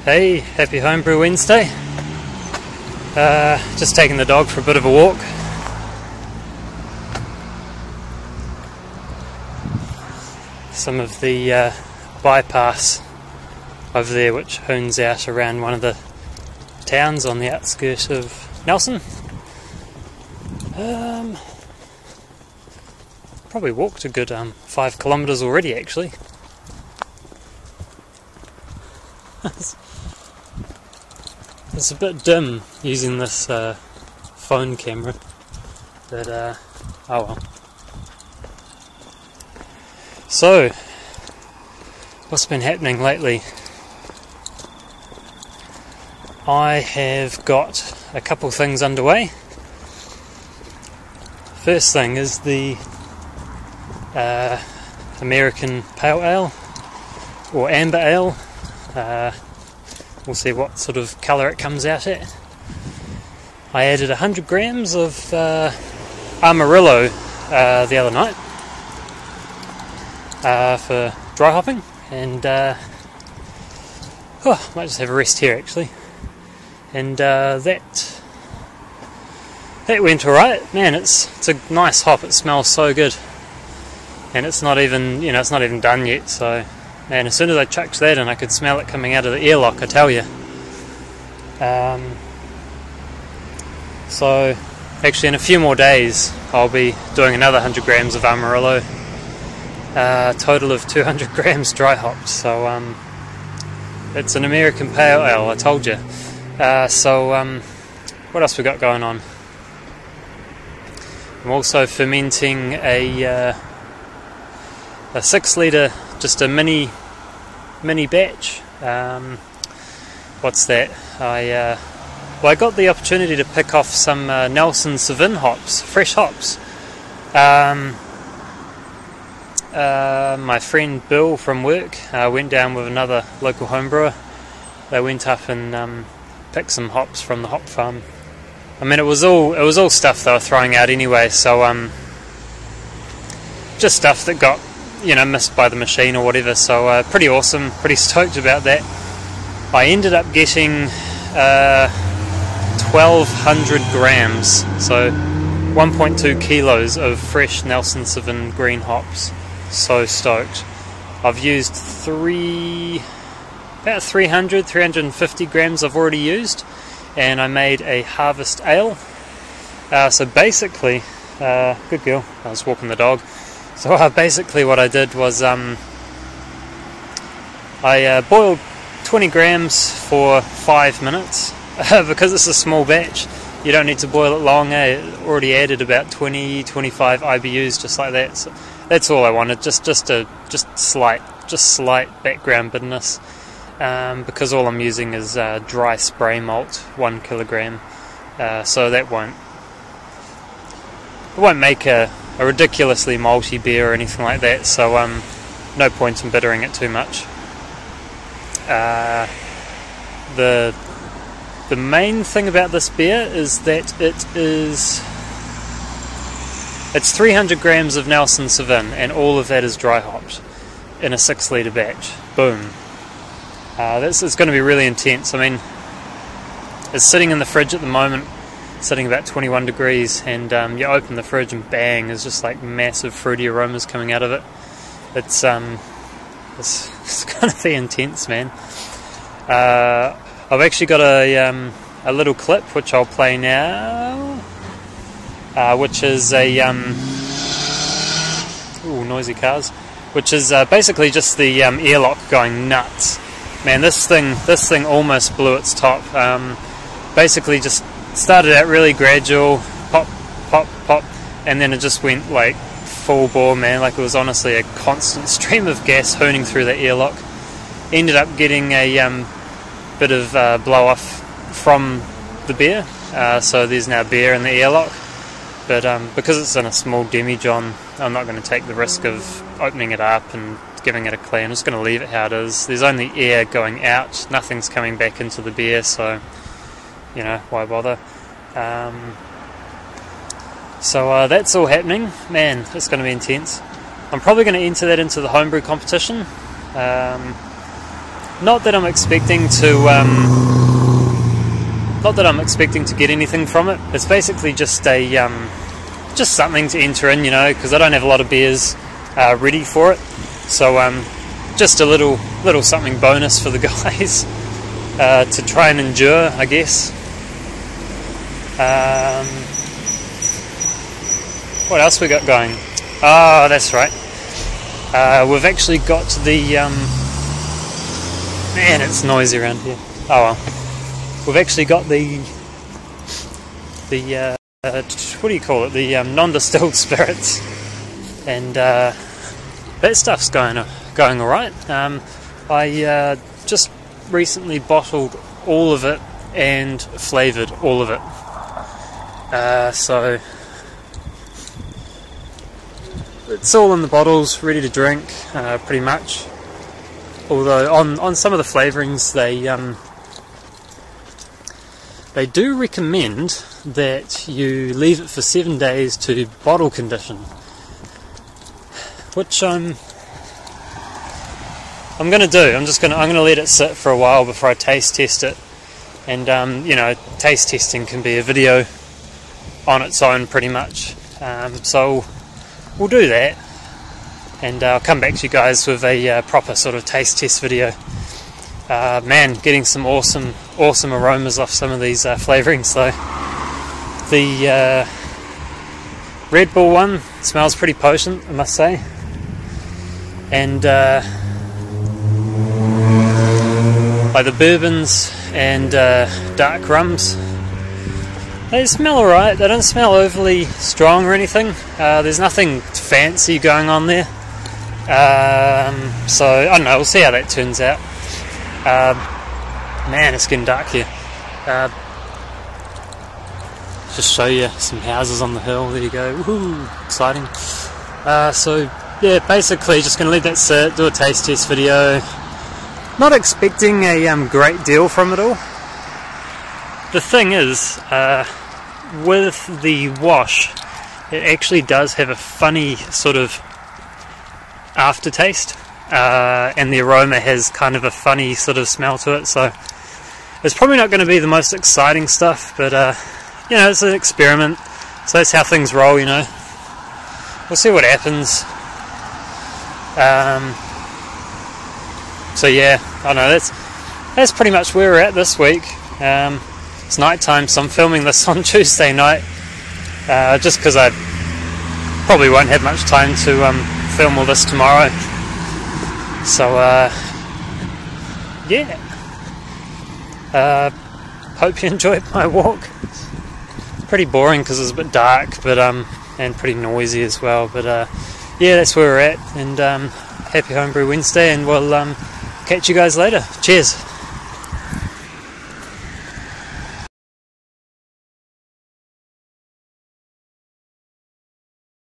Hey, happy Homebrew Wednesday. Just taking the dog for a bit of a walk. Some of the bypass over there which hoons out around one of the towns on the outskirts of Nelson. Probably walked a good 5 kilometres already actually. It's a bit dim using this phone camera, but oh well. So, what's been happening lately? I have got a couple things underway. First thing is the American Pale Ale, or Amber Ale. We'll see what sort of colour it comes out at. I added 100 grams of Amarillo the other night for dry hopping, and might just have a rest here actually. And that went alright. Man, it's a nice hop. It smells so good, and it's not even done yet. So. And as soon as I chucked that in, I could smell it coming out of the airlock, I tell you. So, actually in a few more days, I'll be doing another 100 grams of Amarillo. Total of 200 grams dry hopped. So, it's an American Pale Ale, I told you. What else we got going on? I'm also fermenting a 6 litre, just a mini batch. What's that? I got the opportunity to pick off some Nelson Sauvin hops, fresh hops. My friend Bill from work went down with another local homebrewer. They went up and picked some hops from the hop farm. I mean, it was all stuff they were throwing out anyway, so just stuff that got missed by the machine or whatever, so pretty awesome, pretty stoked about that. I ended up getting 1,200 grams, so 1.2 kilos of fresh Nelson Sauvin green hops. So stoked. I've used about 350 grams I've already used, and I made a harvest ale. So basically, good girl, I was walking the dog. So basically what I did was I boiled 20 grams for 5 minutes. Because it's a small batch, you don't need to boil it long. It already added about 20-25 IBUs just like that. So that's all I wanted, just slight background bitterness. Because all I'm using is dry spray malt, 1 kilogram. So that won't make a ridiculously malty beer or anything like that, so no point in bittering it too much. The main thing about this beer is that it's 300 grams of Nelson Sauvin, and all of that is dry hopped in a 6 litre batch. Boom. It's going to be really intense. I mean, it's sitting in the fridge at the moment, sitting about 21 degrees, and you open the fridge and bang, there's just like massive fruity aromas coming out of it. It's going to be intense, man. I've actually got a little clip which I'll play now, which is a noisy cars, which is basically just the airlock going nuts. Man, this thing almost blew its top. Basically just started out really gradual, pop, pop, pop, and then it just went like full bore, man. Like it was honestly a constant stream of gas hooning through the airlock. Ended up getting a bit of blow off from the beer, so there's now beer in the airlock. But because it's in a small demijohn, I'm not going to take the risk of opening it up and giving it a clean. I'm just going to leave it how it is. There's only air going out, nothing's coming back into the beer, so why bother? So that's all happening. Man, it's going to be intense. I'm probably going to enter that into the homebrew competition. Not that I'm expecting to get anything from it. It's basically just a just something to enter in, you know, because I don't have a lot of beers ready for it. So just a little something bonus for the guys to try and endure, I guess. What else we got going? Oh, that's right. We've actually got the man, it's noisy around here. Oh well. We've actually got the what do you call it? The non-distilled spirits, and that stuff's going all right. I just recently bottled all of it and flavoured all of it. So it's all in the bottles, ready to drink, pretty much. Although on some of the flavourings, they do recommend that you leave it for 7 days to bottle condition, which I'm going to do. I'm going to let it sit for a while before I taste test it. And you know, taste testing can be a video on its own, pretty much. So we'll do that, and I'll come back to you guys with a proper sort of taste test video. Man, getting some awesome aromas off some of these flavourings though. The Red Bull one smells pretty potent, I must say, and like the bourbons and dark rums, they smell alright. They don't smell overly strong or anything. There's nothing fancy going on there. So I don't know, we'll see how that turns out. Man, it's getting dark here. Just show you some houses on the hill. There you go. Woohoo! Exciting. So yeah, basically just going to let that sit, do a taste test video. Not expecting a great deal from it all. The thing is, with the wash, it actually does have a funny sort of aftertaste, and the aroma has kind of a funny sort of smell to it, so it's probably not going to be the most exciting stuff, but you know, it's an experiment, so that's how things roll, you know. We'll see what happens. So yeah, I know that's pretty much where we're at this week. It's night time, so I'm filming this on Tuesday night, just because I probably won't have much time to film all this tomorrow. So yeah, hope you enjoyed my walk. Pretty boring because it's a bit dark, but and pretty noisy as well. But yeah, that's where we're at, and happy Homebrew Wednesday, and we'll catch you guys later. Cheers.